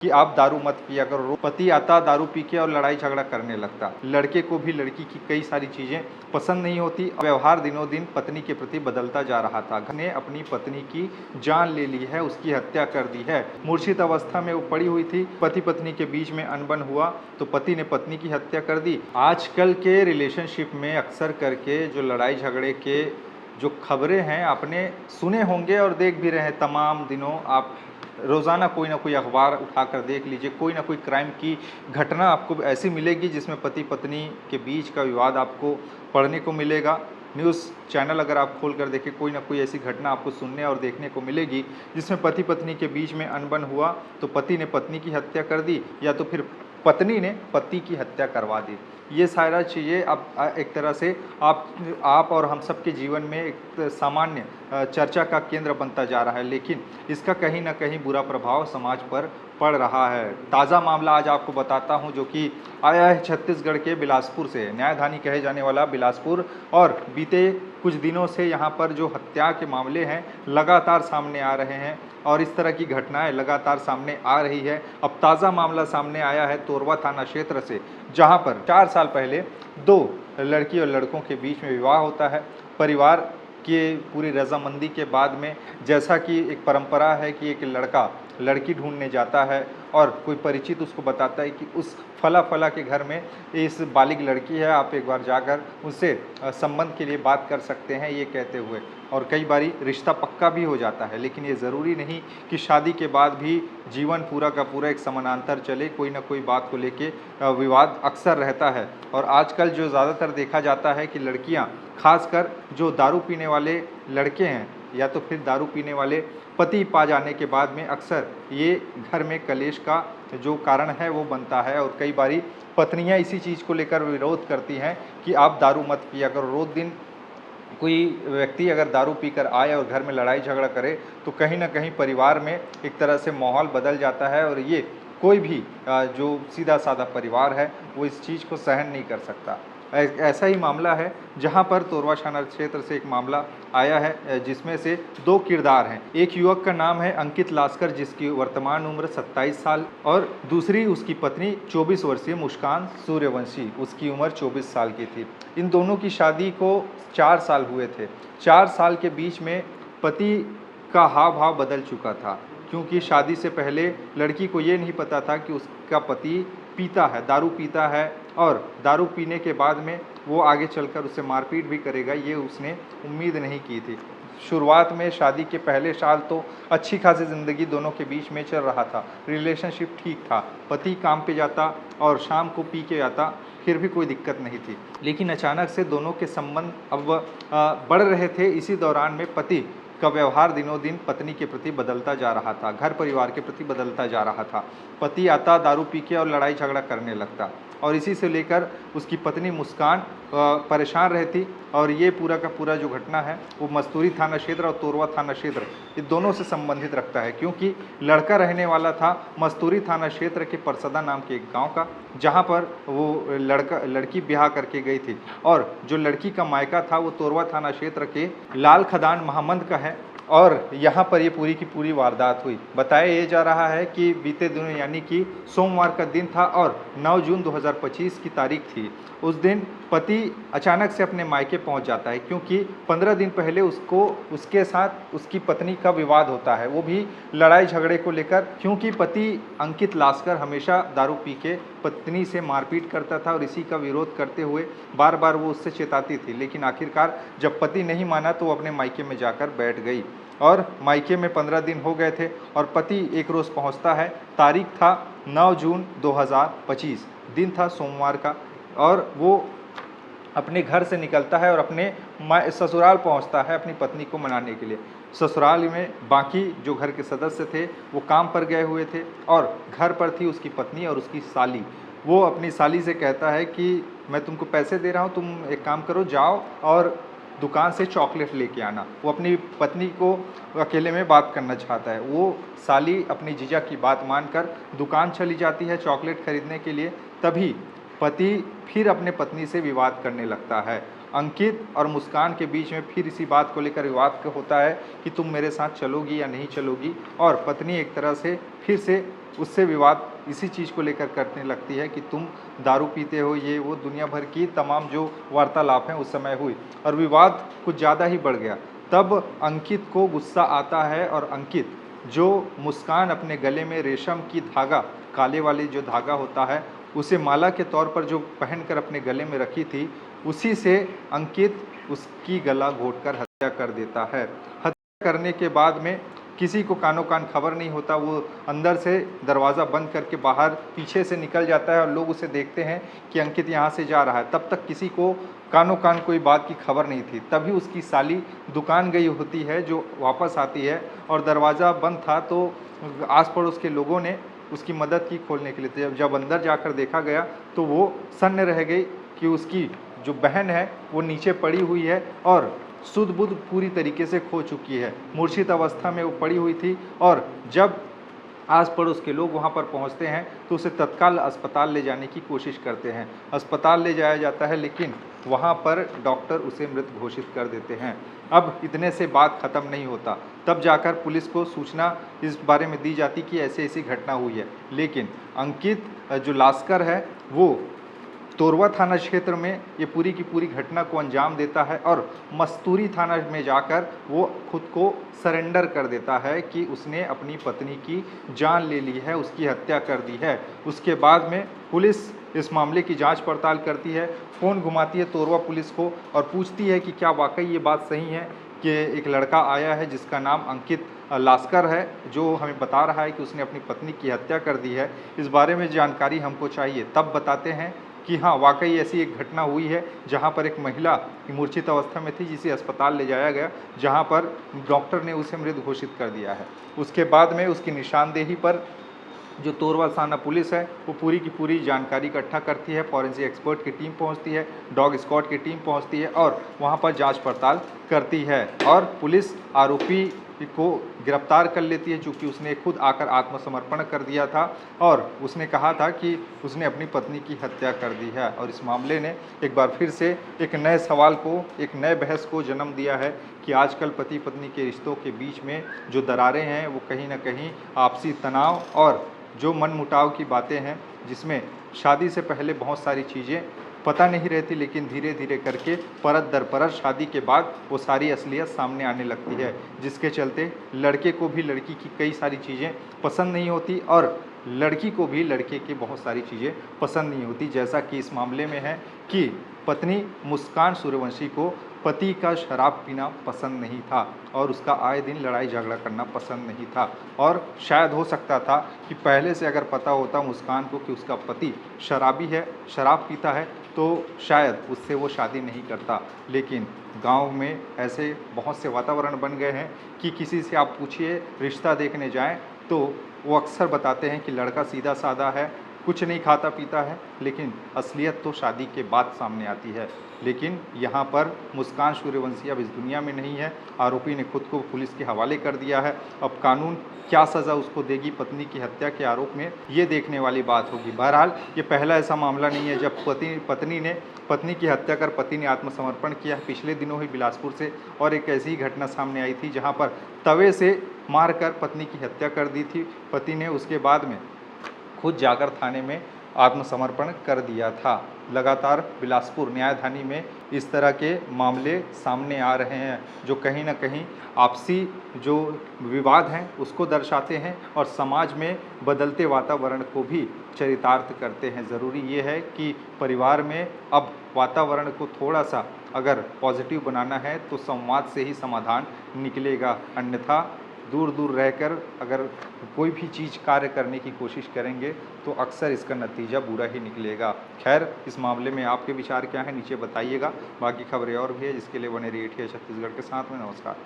कि आप दारू मत पिया करो। पति आता दारू पी के और लड़ाई झगड़ा करने लगता। लड़के को भी लड़की की कई सारी चीज़ें पसंद नहीं होती। व्यवहार दिनों दिन पत्नी के प्रति बदलता जा रहा था। घर ने अपनी पत्नी की जान ले ली है, उसकी हत्या कर दी है। मूर्छित अवस्था में वो पड़ी हुई थी। पति पत्नी के बीच में अनबन हुआ तो पति ने पत्नी की हत्या कर दी। आजकल के रिलेशनशिप में अक्सर करके जो लड़ाई झगड़े के जो खबरें हैं आपने सुने होंगे और देख भी रहे हैं। तमाम दिनों आप रोज़ाना कोई ना कोई अखबार उठाकर देख लीजिए, कोई ना कोई क्राइम की घटना आपको ऐसी मिलेगी जिसमें पति पत्नी के बीच का विवाद आपको पढ़ने को मिलेगा। न्यूज़ चैनल अगर आप खोल कर देखें, कोई ना कोई ऐसी घटना आपको सुनने और देखने को मिलेगी जिसमें पति पत्नी के बीच में अनबन हुआ तो पति ने पत्नी की हत्या कर दी या तो फिर पत्नी ने पति की हत्या करवा दी। ये सारा चीज़ें अब एक तरह से आप और हम सब के जीवन में एक सामान्य चर्चा का केंद्र बनता जा रहा है, लेकिन इसका कहीं ना कहीं बुरा प्रभाव समाज पर पड़ रहा है। ताज़ा मामला आज आपको बताता हूं जो कि आया है छत्तीसगढ़ के बिलासपुर से। न्यायधानी कहे जाने वाला बिलासपुर, और बीते कुछ दिनों से यहाँ पर जो हत्या के मामले हैं लगातार सामने आ रहे हैं और इस तरह की घटनाएं लगातार सामने आ रही है। अब ताज़ा मामला सामने आया है तोरवा थाना क्षेत्र से, जहां पर 4 साल पहले 2 लड़की और लड़कों के बीच में विवाह होता है। परिवार के पूरी रजामंदी के बाद में, जैसा कि एक परंपरा है कि एक लड़का लड़की ढूंढने जाता है और कोई परिचित उसको बताता है कि उस फला फला के घर में इस बालिग लड़की है, आप एक बार जाकर उससे संबंध के लिए बात कर सकते हैं, ये कहते हुए। और कई बारी रिश्ता पक्का भी हो जाता है, लेकिन ये ज़रूरी नहीं कि शादी के बाद भी जीवन पूरा का पूरा एक समानांतर चले। कोई ना कोई बात को लेके विवाद अक्सर रहता है। और आजकल जो ज़्यादातर देखा जाता है कि लड़कियां, खासकर जो दारू पीने वाले लड़के हैं या तो फिर दारू पीने वाले पति पा जाने के बाद में अक्सर ये घर में कलेश का जो कारण है वो बनता है। और कई बारी पत्नियां इसी चीज़ को लेकर विरोध करती हैं कि आप दारू मत पिया करो। रोज़ दिन कोई व्यक्ति अगर दारू पीकर आए और घर में लड़ाई झगड़ा करे तो कहीं ना कहीं परिवार में एक तरह से माहौल बदल जाता है और ये कोई भी जो सीधा साधा परिवार है वो इस चीज़ को सहन नहीं कर सकता। ऐसा ही मामला है जहां पर तोरवा थाना क्षेत्र से एक मामला आया है जिसमें से 2 किरदार हैं। एक युवक का नाम है अंकित लास्कर, जिसकी वर्तमान उम्र 27 साल, और दूसरी उसकी पत्नी 24 वर्षीय मुस्कान सूर्यवंशी, उसकी उम्र 24 साल की थी। इन दोनों की शादी को 4 साल हुए थे। 4 साल के बीच में पति का हाव भाव बदल चुका था, क्योंकि शादी से पहले लड़की को ये नहीं पता था कि उसका पति पीता है, दारू पीता है, और दारू पीने के बाद में वो आगे चलकर उससे मारपीट भी करेगा, ये उसने उम्मीद नहीं की थी। शुरुआत में शादी के पहले साल तो अच्छी खासी ज़िंदगी दोनों के बीच में चल रहा था, रिलेशनशिप ठीक था। पति काम पे जाता और शाम को पी के आता, फिर भी कोई दिक्कत नहीं थी। लेकिन अचानक से दोनों के संबंध अब बढ़ रहे थे। इसी दौरान में पति का व्यवहार दिनों दिन पत्नी के प्रति बदलता जा रहा था, घर परिवार के प्रति बदलता जा रहा था। पति आता दारू पी के और लड़ाई झगड़ा करने लगता, और इसी से लेकर उसकी पत्नी मुस्कान परेशान रहती। और ये पूरा का पूरा जो घटना है वो मस्तूरी थाना क्षेत्र और तोरवा थाना क्षेत्र, ये दोनों से संबंधित रखता है, क्योंकि लड़का रहने वाला था मस्तूरी थाना क्षेत्र के परसदा नाम के एक गांव का, जहां पर वो लड़की ब्याह करके गई थी। और जो लड़की का मायका था वो तोरवा थाना क्षेत्र के लाल खदान महामंद का है। और यहाँ पर ये पूरी की पूरी वारदात हुई। बताया ये जा रहा है कि बीते दिनों यानी कि सोमवार का दिन था और 9 जून 2025 की तारीख थी। उस दिन पति अचानक से अपने मायके पहुंच जाता है, क्योंकि 15 दिन पहले उसके साथ उसकी पत्नी का विवाद होता है, वो भी लड़ाई झगड़े को लेकर, क्योंकि पति अंकित लास्कर हमेशा दारू पी के पत्नी से मारपीट करता था और इसी का विरोध करते हुए बार बार वो उससे चेताती थी। लेकिन आखिरकार जब पति नहीं माना तो वो अपने मायके में जाकर बैठ गई, और मायके में 15 दिन हो गए थे और पति एक रोज़ पहुंचता है। तारीख था 9 जून 2025, दिन था सोमवार का, और वो अपने घर से निकलता है और अपने ससुराल पहुंचता है अपनी पत्नी को मनाने के लिए। ससुराल में बाकी जो घर के सदस्य थे वो काम पर गए हुए थे और घर पर थी उसकी पत्नी और उसकी साली। वो अपनी साली से कहता है कि मैं तुमको पैसे दे रहा हूँ, तुम एक काम करो, जाओ और दुकान से चॉकलेट लेके आना। वो अपनी पत्नी को अकेले में बात करना चाहता है। वो साली अपनी जीजा की बात मानकर दुकान चली जाती है चॉकलेट खरीदने के लिए। तभी पति फिर अपने पत्नी से विवाद करने लगता है अंकित और मुस्कान के बीच में फिर इसी बात को लेकर विवाद होता है कि तुम मेरे साथ चलोगी या नहीं चलोगी, और पत्नी एक तरह से फिर से उससे विवाद इसी चीज़ को लेकर करने लगती है कि तुम दारू पीते हो, ये वो दुनिया भर की तमाम जो वार्तालाप हैं उस समय हुई और विवाद कुछ ज़्यादा ही बढ़ गया। तब अंकित को गुस्सा आता है और अंकित जो मुस्कान अपने गले में रेशम की धागा, काले वाली जो धागा होता है, उसे माला के तौर पर जो पहनकर अपने गले में रखी थी, उसी से अंकित उसकी गला घोंटकर हत्या कर देता है। हत्या करने के बाद में किसी को कानो कान खबर नहीं होता, वो अंदर से दरवाज़ा बंद करके बाहर पीछे से निकल जाता है और लोग उसे देखते हैं कि अंकित यहाँ से जा रहा है। तब तक किसी को कानो कान कोई बात की खबर नहीं थी। तभी उसकी साली दुकान गई होती है जो वापस आती है और दरवाज़ा बंद था, तो आस पड़ोस के लोगों ने उसकी मदद की खोलने के लिए। जब अंदर जाकर देखा गया तो वो सन्न रह गई कि उसकी जो बहन है वो नीचे पड़ी हुई है और सुध बुध पूरी तरीके से खो चुकी है, मूर्छित अवस्था में वो पड़ी हुई थी। और जब आस पड़ोस के लोग वहाँ पर पहुँचते हैं तो उसे तत्काल अस्पताल ले जाने की कोशिश करते हैं। अस्पताल ले जाया जाता है लेकिन वहाँ पर डॉक्टर उसे मृत घोषित कर देते हैं। अब इतने से बात ख़त्म नहीं होता, तब जाकर पुलिस को सूचना इस बारे में दी जाती कि ऐसी ऐसी घटना हुई है। लेकिन अंकित जो लास्कर है वो तोरवा थाना क्षेत्र में ये पूरी की पूरी घटना को अंजाम देता है और मस्तूरी थाना में जाकर वो खुद को सरेंडर कर देता है कि उसने अपनी पत्नी की जान ले ली है, उसकी हत्या कर दी है। उसके बाद में पुलिस इस मामले की जांच पड़ताल करती है, फ़ोन घुमाती है तोरवा पुलिस को और पूछती है कि क्या वाकई ये बात सही है कि एक लड़का आया है जिसका नाम अंकित लास्कर है, जो हमें बता रहा है कि उसने अपनी पत्नी की हत्या कर दी है। इस बारे में जानकारी हमको चाहिए। तब बताते हैं कि हाँ, वाकई ऐसी एक घटना हुई है जहाँ पर एक महिला मूर्छित अवस्था में थी जिसे अस्पताल ले जाया गया, जहाँ पर डॉक्टर ने उसे मृत घोषित कर दिया है। उसके बाद में उसकी निशानदेही पर जो तोरवा थाना पुलिस है वो पूरी की पूरी जानकारी इकट्ठा करती है, फॉरेंसिक एक्सपर्ट की टीम पहुंचती है, डॉग स्क्वाड की टीम पहुंचती है और वहां पर जांच पड़ताल करती है और पुलिस आरोपी को गिरफ्तार कर लेती है, चूँकि उसने खुद आकर आत्मसमर्पण कर दिया था और उसने कहा था कि उसने अपनी पत्नी की हत्या कर दी है। और इस मामले ने एक बार फिर से एक नए सवाल को, एक नए बहस को जन्म दिया है कि आजकल पति पत्नी के रिश्तों के बीच में जो दरारें हैं वो कहीं ना कहीं आपसी तनाव और जो मनमुटाव की बातें हैं, जिसमें शादी से पहले बहुत सारी चीज़ें पता नहीं रहती, लेकिन धीरे धीरे करके परत दर परत शादी के बाद वो सारी असलियत सामने आने लगती है, जिसके चलते लड़के को भी लड़की की कई सारी चीज़ें पसंद नहीं होती और लड़की को भी लड़के की बहुत सारी चीज़ें पसंद नहीं होती। जैसा कि इस मामले में है कि पत्नी मुस्कान सूर्यवंशी को पति का शराब पीना पसंद नहीं था और उसका आए दिन लड़ाई झगड़ा करना पसंद नहीं था और शायद हो सकता था कि पहले से अगर पता होता मुस्कान को कि उसका पति शराबी है, शराब पीता है, तो शायद उससे वो शादी नहीं करता। लेकिन गांव में ऐसे बहुत से वातावरण बन गए हैं कि किसी से आप पूछिए, रिश्ता देखने जाएं तो वो अक्सर बताते हैं कि लड़का सीधा साधा है, कुछ नहीं खाता पीता है, लेकिन असलियत तो शादी के बाद सामने आती है। लेकिन यहाँ पर मुस्कान सूर्यवंशी अब इस दुनिया में नहीं है। आरोपी ने खुद को पुलिस के हवाले कर दिया है। अब कानून क्या सज़ा उसको देगी पत्नी की हत्या के आरोप में, ये देखने वाली बात होगी। बहरहाल ये पहला ऐसा मामला नहीं है जब पत्नी की हत्या कर पति ने आत्मसमर्पण किया। पिछले दिनों ही बिलासपुर से और एक ऐसी ही घटना सामने आई थी जहाँ पर तवे से मारकर पत्नी की हत्या कर दी थी पति ने, उसके बाद में खुद जाकर थाने में आत्मसमर्पण कर दिया था। लगातार बिलासपुर न्यायधानी में इस तरह के मामले सामने आ रहे हैं जो कहीं ना कहीं आपसी जो विवाद हैं उसको दर्शाते हैं और समाज में बदलते वातावरण को भी चरितार्थ करते हैं। ज़रूरी ये है कि परिवार में अब वातावरण को थोड़ा सा अगर पॉजिटिव बनाना है तो संवाद से ही समाधान निकलेगा, अन्यथा दूर दूर रहकर अगर कोई भी चीज़ कार्य करने की कोशिश करेंगे तो अक्सर इसका नतीजा बुरा ही निकलेगा। खैर, इस मामले में आपके विचार क्या हैं नीचे बताइएगा। बाकी खबरें और भी है जिसके लिए बने रहिए छत्तीसगढ़ के साथ में। नमस्कार।